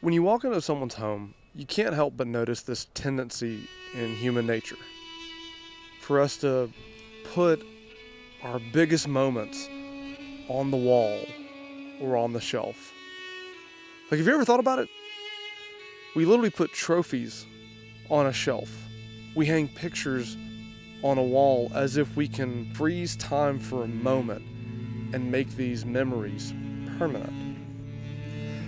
When you walk into someone's home, you can't help but notice this tendency in human nature for us to put our biggest moments on the wall or on the shelf. Like, have you ever thought about it? We literally put trophies on a shelf. We hang pictures on a wall as if we can freeze time for a moment and make these memories permanent.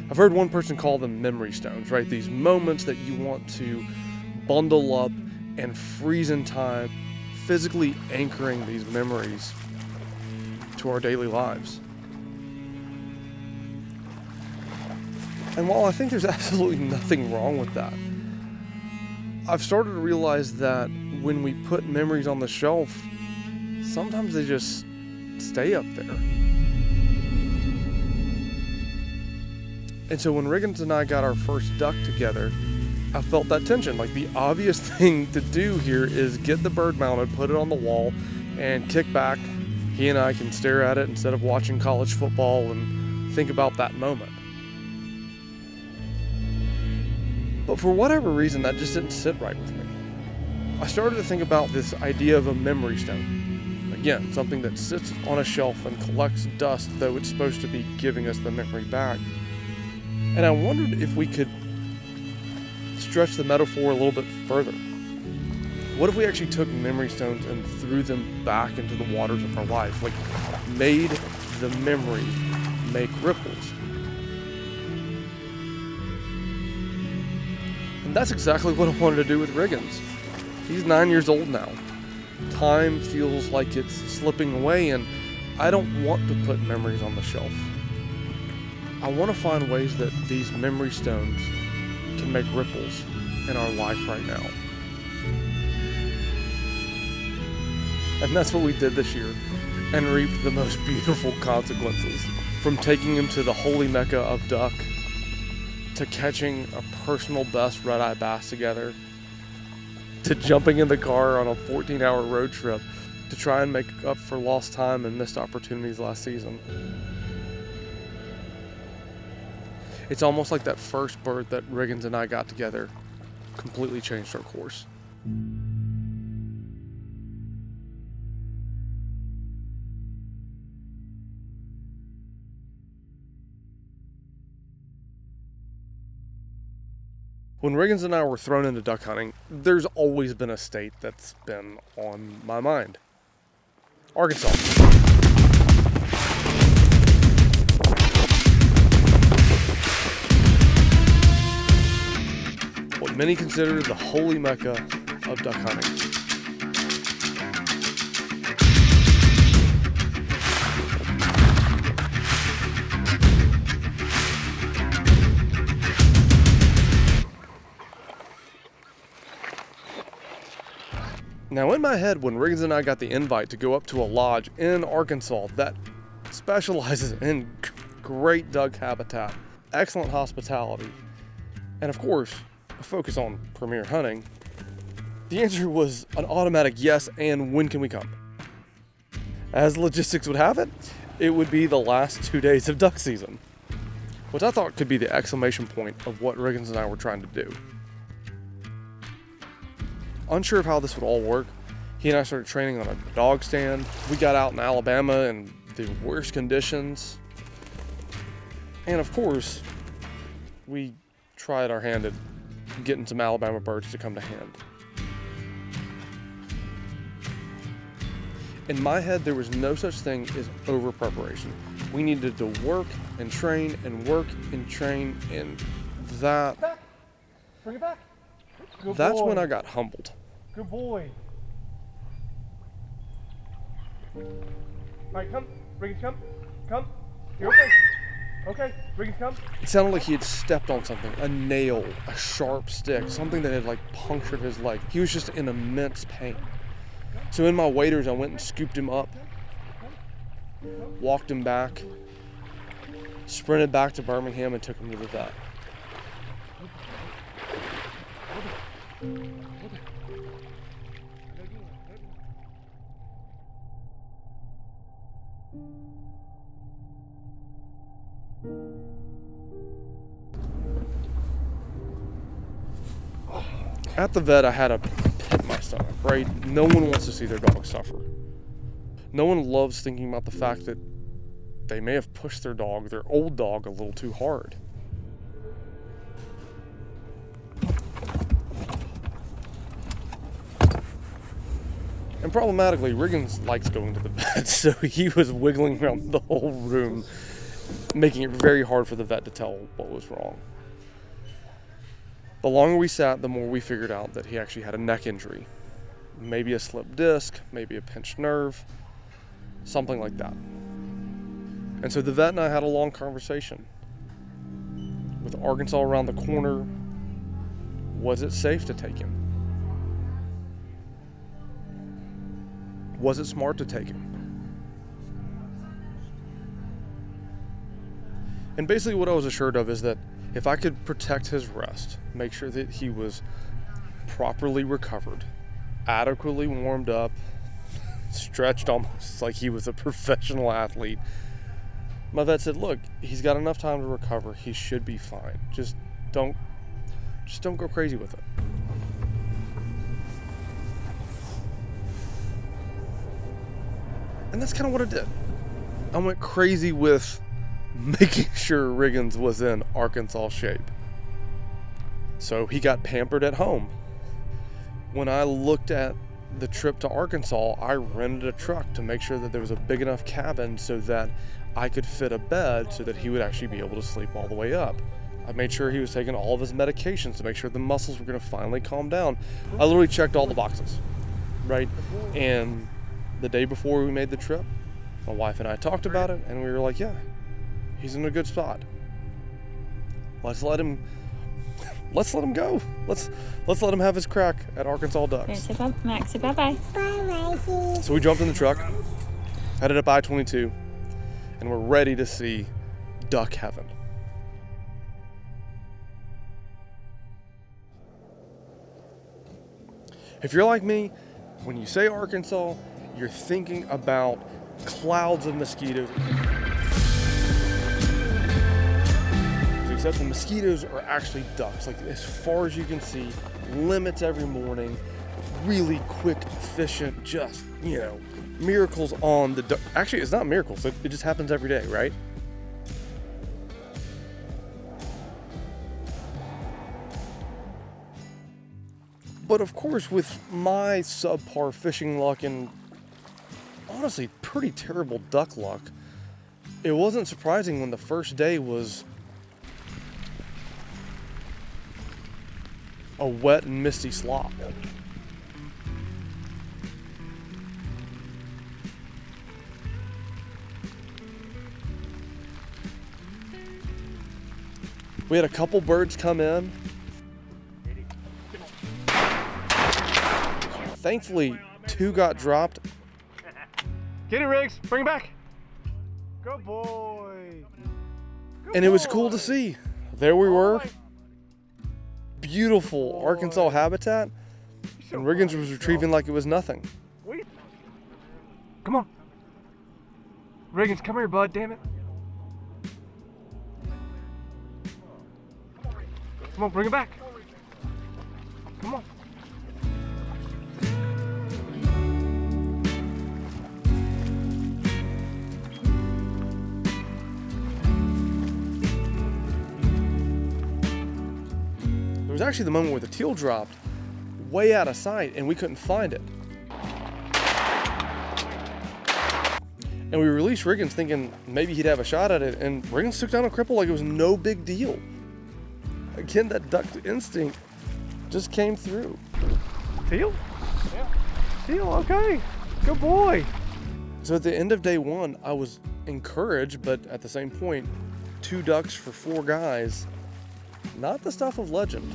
I've heard one person call them memory stones, right? These moments that you want to bundle up and freeze in time, physically anchoring these memories to our daily lives. And while I think there's absolutely nothing wrong with that, I've started to realize that when we put memories on the shelf, sometimes they just stay up there. And so when Riggins and I got our first duck together, I felt that tension. Like, the obvious thing to do here is get the bird mounted, put it on the wall, and kick back. He and I can stare at it instead of watching college football and think about that moment. But for whatever reason, that just didn't sit right with me. I started to think about this idea of a memory stone. Again, something that sits on a shelf and collects dust, though it's supposed to be giving us the memory back. And I wondered if we could stretch the metaphor a little bit further. What if we actually took memory stones and threw them back into the waters of our life? Like, made the memory make ripples. And that's exactly what I wanted to do with Riggins. He's 9 years old now. Time feels like it's slipping away, and I don't want to put memories on the shelf. I want to find ways that these memory stones can make ripples in our life right now. And that's what we did this year, and reaped the most beautiful consequences. From taking him to the holy mecca of duck, to catching a personal best red-eye bass together, to jumping in the car on a 14-hour road trip to try and make up for lost time and missed opportunities last season. It's almost like that first bird that Riggins and I got together completely changed our course. When Riggins and I were thrown into duck hunting, there's always been a state that's been on my mind. Arkansas. What many consider the holy mecca of duck hunting. Now, in my head, when Riggins and I got the invite to go up to a lodge in Arkansas that specializes in great duck habitat, excellent hospitality, and of course, a focus on premier hunting, the answer was an automatic yes, and when can we come? As logistics would have it, it would be the last 2 days of duck season, which I thought could be the exclamation point of what Riggins and I were trying to do. Unsure of how this would all work, he and I started training on a dog stand. We got out in Alabama in the worst conditions. And of course, we tried our hand at getting some Alabama birds to come to hand. In my head, there was no such thing as over preparation. We needed to work and train and work and train, and that... Bring it back. Good that's boy. when I got humbled. Good boy. All right, come. Riggins, come. Come. You're okay. Okay, Riggins, come. It sounded like he had stepped on something, a nail, a sharp stick, something that had like punctured his leg. He was just in immense pain. So in my waders, I went and scooped him up, walked him back, sprinted back to Birmingham, and took him to the vet. At the vet, I had a pit in my stomach, right? No one wants to see their dog suffer. No one loves thinking about the fact that they may have pushed their dog, their old dog, a little too hard. And problematically, Riggins likes going to the vet, so he was wiggling around the whole room, making it very hard for the vet to tell what was wrong. The longer we sat, the more we figured out that he actually had a neck injury. Maybe a slipped disc, maybe a pinched nerve, something like that. And so the vet and I had a long conversation. With Arkansas around the corner, was it safe to take him? Was it smart to take him? And basically what I was assured of is that if I could protect his rest, make sure that he was properly recovered, adequately warmed up, stretched almost like he was a professional athlete, my vet said, look, he's got enough time to recover. He should be fine. Just don't go crazy with it. And that's kind of what I did. I went crazy with making sure Riggins was in Arkansas shape. So he got pampered at home. When I looked at the trip to Arkansas, I rented a truck to make sure that there was a big enough cabin so that I could fit a bed so that he would actually be able to sleep all the way up. I made sure he was taking all of his medications to make sure the muscles were going to finally calm down. I literally checked all the boxes, right? And the day before we made the trip, my wife and I talked about it, and we were like, yeah, he's in a good spot. Let's let him go. Let's let him have his crack at Arkansas Ducks. Max, say bye-bye. Bye, So we jumped in the truck, headed up I-22, and we're ready to see duck heaven. If you're like me, when you say Arkansas, you're thinking about clouds of mosquitoes. Except the mosquitoes are actually ducks, like as far as you can see, limits every morning, really quick, efficient, just, miracles on the duck. Actually, it's not miracles, it just happens every day, right? But of course, with my subpar fishing luck and honestly pretty terrible duck luck, it wasn't surprising when the first day was a wet and misty slop. We had a couple birds come in. Thankfully, 2 got dropped. Get it, Riggs. Bring it back. Good boy. Good And it was cool boy. to see. There we All were. right. Beautiful Arkansas habitat. And Riggins was retrieving like it was nothing. Wait. Come on. Riggins, come here, bud. Damn it. Come on, bring it back. Come on. There was actually the moment where the teal dropped way out of sight and we couldn't find it. And we released Riggins thinking maybe he'd have a shot at it, and Riggins took down a cripple like it was no big deal. Again, that duck instinct just came through. Teal? Yeah. Teal, okay. Good boy. So at the end of day 1, I was encouraged, but at the same point, 2 ducks for 4 guys, not the stuff of legend.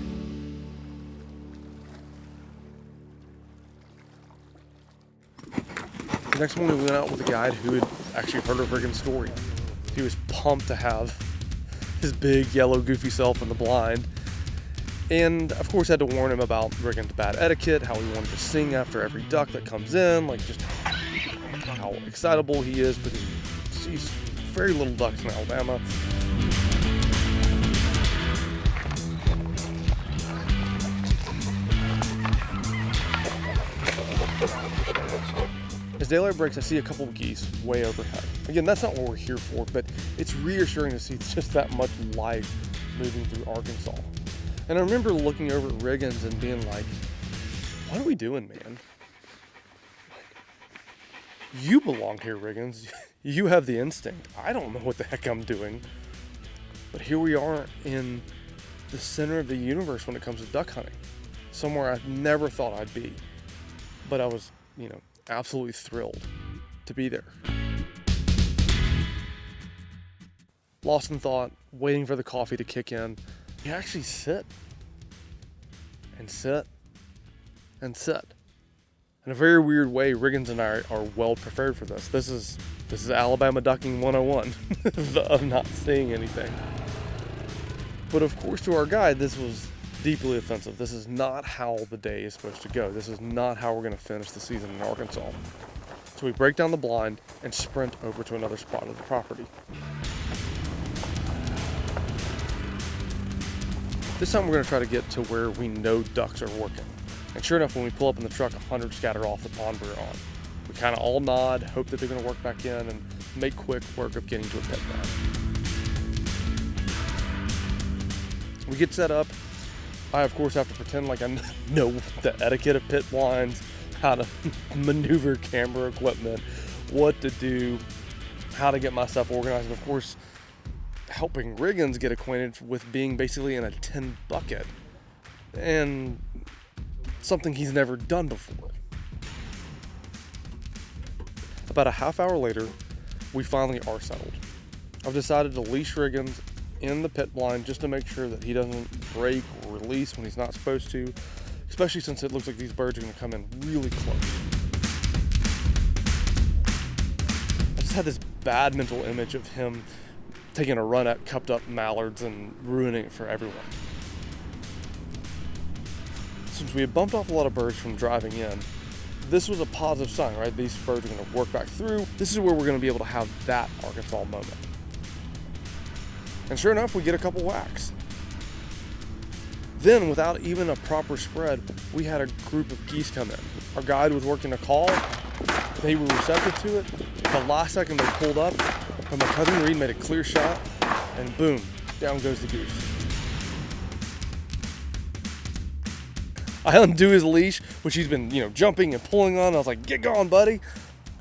The next morning we went out with a guide who had actually heard of Riggins' story. He was pumped to have his big yellow goofy self in the blind. And of course had to warn him about Riggins' bad etiquette, how he wanted to sing after every duck that comes in, like just how excitable he is because he sees very little ducks in Alabama. As daylight breaks, I see a couple of geese way overhead. Again, that's not what we're here for, but it's reassuring to see just that much life moving through Arkansas. And I remember looking over at Riggins and being like, what are we doing, man? You belong here, Riggins. You have the instinct. I don't know what the heck I'm doing. But here we are in the center of the universe when it comes to duck hunting. Somewhere I never thought I'd be. But I was, absolutely thrilled to be there. Lost in thought, waiting for the coffee to kick in. You actually sit and sit and sit. In a very weird way, Riggins and I are well prepared for this. This is Alabama ducking 101 of not seeing anything. But of course, to our guide, this was deeply offensive. This is not how the day is supposed to go. This is not how we're going to finish the season in Arkansas. So we break down the blind and sprint over to another spot of the property. This time we're going to try to get to where we know ducks are working. And sure enough, when we pull up in the truck, 100 scatter off the pond we're on. We kind of all nod, hope that they're going to work back in, and make quick work of getting to a pit blind. We get set up. I, of course, have to pretend like I know the etiquette of pit blinds, how to maneuver camera equipment, what to do, how to get my stuff organized, and of course, helping Riggins get acquainted with being basically in a tin bucket and something he's never done before. About a half hour later, we finally are settled. I've decided to leash Riggins in the pit blind just to make sure that he doesn't break or release when he's not supposed to, especially since it looks like these birds are going to come in really close. I just had this bad mental image of him taking a run at cupped up mallards and ruining it for everyone. Since we had bumped off a lot of birds from driving in, this was a positive sign, right? These birds are going to work back through. This is where we're going to be able to have that Arkansas moment. And sure enough, we get a couple whacks. Then, without even a proper spread, we had a group of geese come in. Our guide was working a call. They were receptive to it. The last second they pulled up, and my cousin Reed made a clear shot, and boom, down goes the goose. I undo his leash, which he's been, jumping and pulling on. I was like, get going, buddy.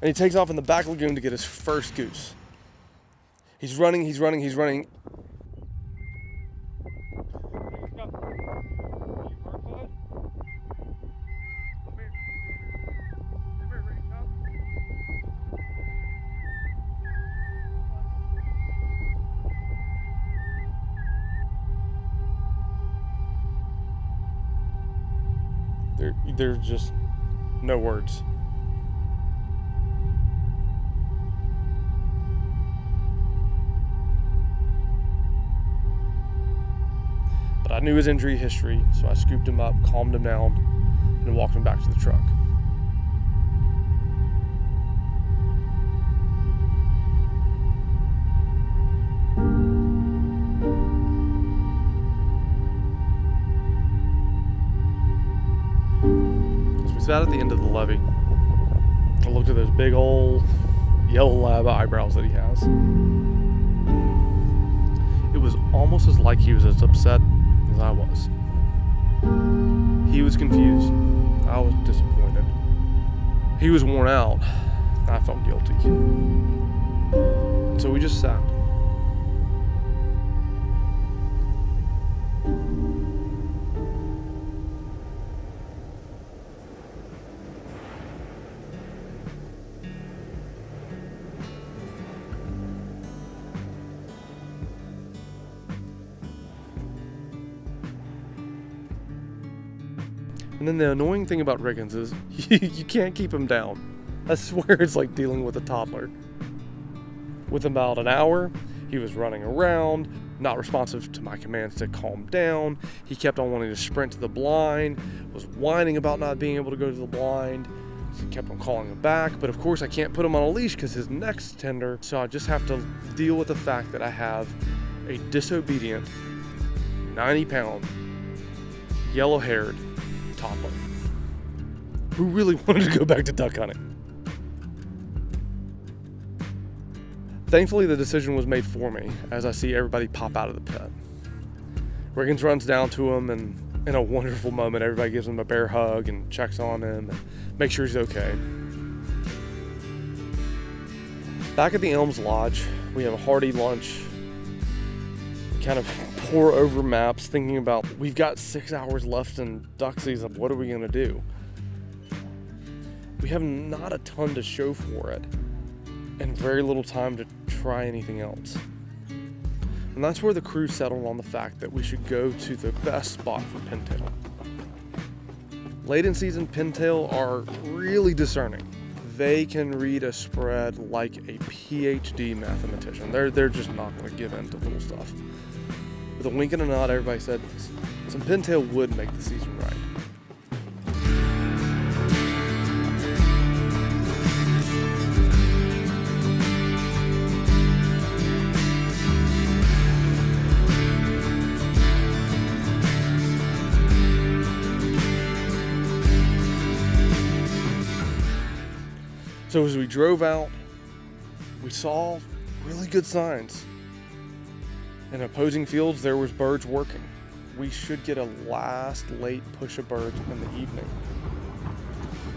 And he takes off in the back lagoon to get his first goose. He's running. There's just no words. But I knew his injury history, so I scooped him up, calmed him down, and walked him back to the truck. Sat at the end of the levee. I looked at those big old yellow lab eyebrows that he has. It was almost as like he was as upset as I was. He was confused. I was disappointed. He was worn out. I felt guilty. And so we just sat. And then the annoying thing about Riggins is you can't keep him down. I swear it's like dealing with a toddler. Within about an hour, he was running around, not responsive to my commands to calm down. He kept on wanting to sprint to the blind, was whining about not being able to go to the blind. He kept on calling him back, but of course I can't put him on a leash because his neck's tender, so I just have to deal with the fact that I have a disobedient, 90-pound, yellow-haired toddler who really wanted to go back to duck hunting. Thankfully, the decision was made for me as I see everybody pop out of the pit. Riggins runs down to him, and in a wonderful moment, everybody gives him a bear hug and checks on him and makes sure he's okay. Back at the Elms Lodge, we have a hearty lunch, kind of pour over maps, thinking about we've got 6 hours left in duck season. What are we going to do? We have not a ton to show for it and very little time to try anything else. And that's where the crew settled on the fact that we should go to the best spot for pintail. Late in season pintail are really discerning. They can read a spread like a PhD mathematician. They're just not going to give in to little stuff. With a wink and a nod, everybody said some pintail would make the season right. So as we drove out, we saw really good signs. In opposing fields, there was birds working. We should get a last late push of birds in the evening.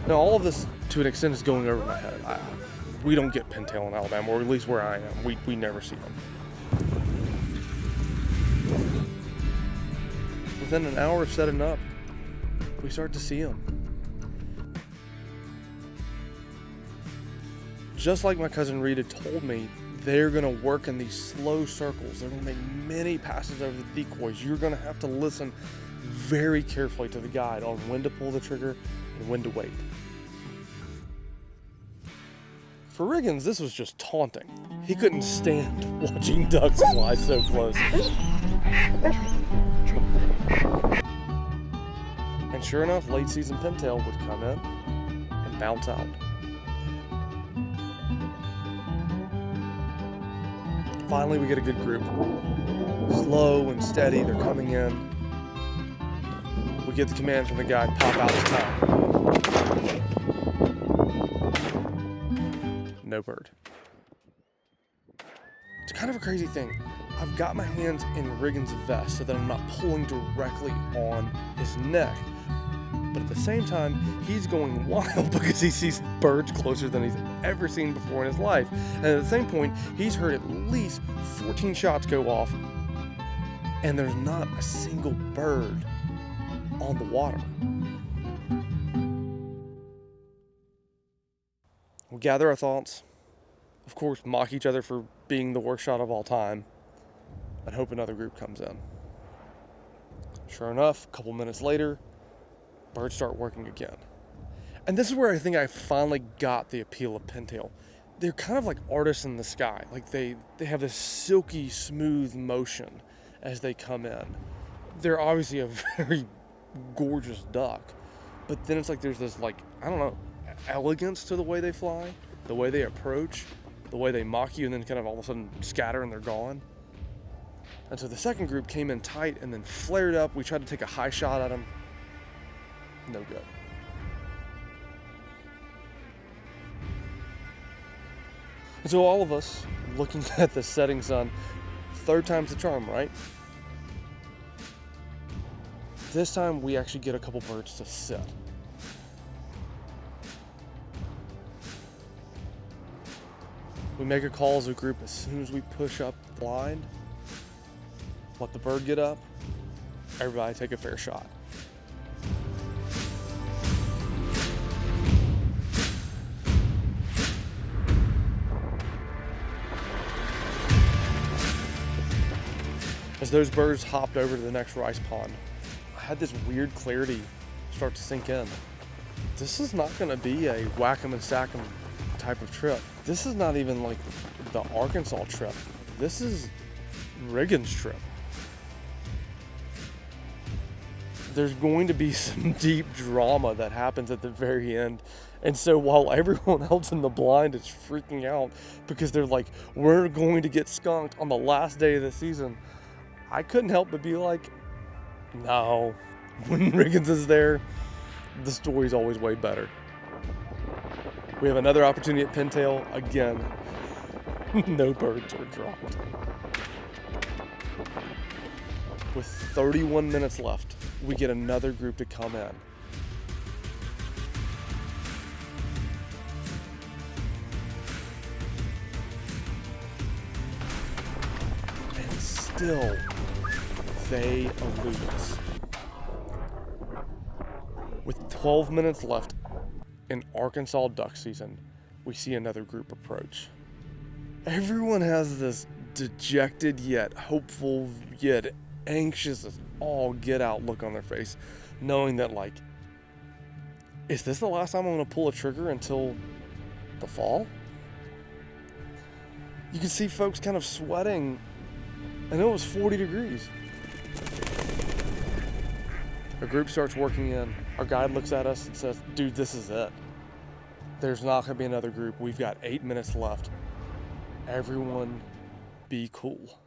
Now, all of this, to an extent, is going over my head. We don't get pintail in Alabama, or at least where I am. We never see them. Within an hour of setting up, we start to see them. Just like my cousin Rita told me, they're going to work in these slow circles. They're going to make many passes over the decoys. You're going to have to listen very carefully to the guide on when to pull the trigger and when to wait. For Riggins, this was just taunting. He couldn't stand watching ducks fly so close. And sure enough, late season pintail would come in and bounce out. Finally, we get a good group. Slow and steady, they're coming in. We get the command from the guy, pop out the top. No bird. It's kind of a crazy thing. I've got my hands in Riggins' vest so that I'm not pulling directly on his neck. But at the same time, he's going wild because he sees birds closer than he's ever seen before in his life. And at the same point, he's heard at least 14 shots go off, and there's not a single bird on the water. We gather our thoughts, of course, mock each other for being the worst shot of all time, and hope another group comes in. Sure enough, a couple minutes later, birds start working again. And this is where I think I finally got the appeal of pintail. They're kind of like artists in the sky. Like they have this silky, smooth motion as they come in. They're obviously a very gorgeous duck. But then it's like there's this, like, I don't know, elegance to the way they fly, the way they approach, the way they mock you and then kind of all of a sudden scatter and they're gone. And so the second group came in tight and then flared up. We tried to take a high shot at them. No good. And so all of us, looking at the setting sun, third time's the charm, right? This time we actually get a couple birds to sit. We make a call as a group as soon as we push up the blind, let the bird get up, everybody take a fair shot. As those birds hopped over to the next rice pond, I had this weird clarity start to sink in. This is not going to be a whack 'em and stack 'em type of trip. This is not even like the Arkansas trip. This is Riggins' trip. There's going to be some deep drama that happens at the very end. And so while everyone else in the blind is freaking out because they're like, we're going to get skunked on the last day of the season, I couldn't help but be like, no, when Riggins is there, the story's always way better. We have another opportunity at pintail. Again, No birds were dropped. With 31 minutes left, we get another group to come in. And still, they elude us. With 12 minutes left in Arkansas duck season, we see another group approach. Everyone has this dejected yet hopeful yet anxious as all get out look on their face, knowing that, like, is this the last time I'm going to pull a trigger until the fall? You can see folks kind of sweating, and it was 40 degrees. A group starts working in. Our guide looks at us and says, dude, this is it. There's not going to be another group. We've got 8 minutes left. Everyone be cool.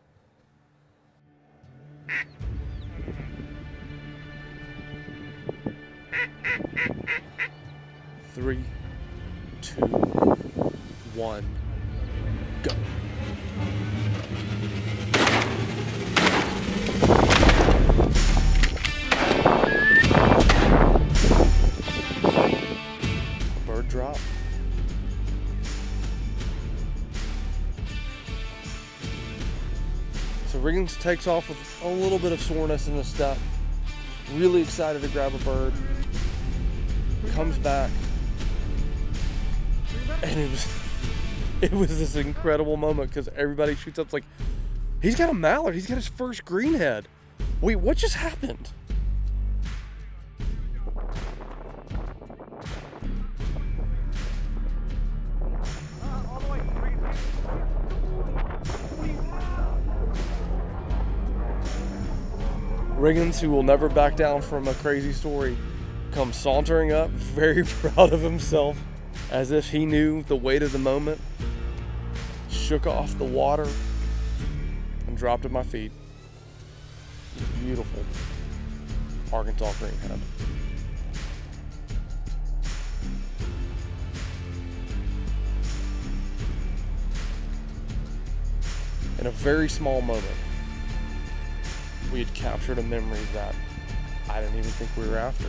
Three, 2, 1, go. Bird drop. So Riggins takes off with a little bit of soreness in his step. Really excited to grab a bird. Comes back. And it was this incredible moment because everybody shoots up like, he's got a mallard. He's got his first greenhead. Wait, what just happened? Riggins, who will never back down from a crazy story, comes sauntering up, very proud of himself, as if he knew the weight of the moment, shook off the water, and dropped at my feet. Beautiful Arkansas greenhead. In a very small moment, we had captured a memory that I didn't even think we were after.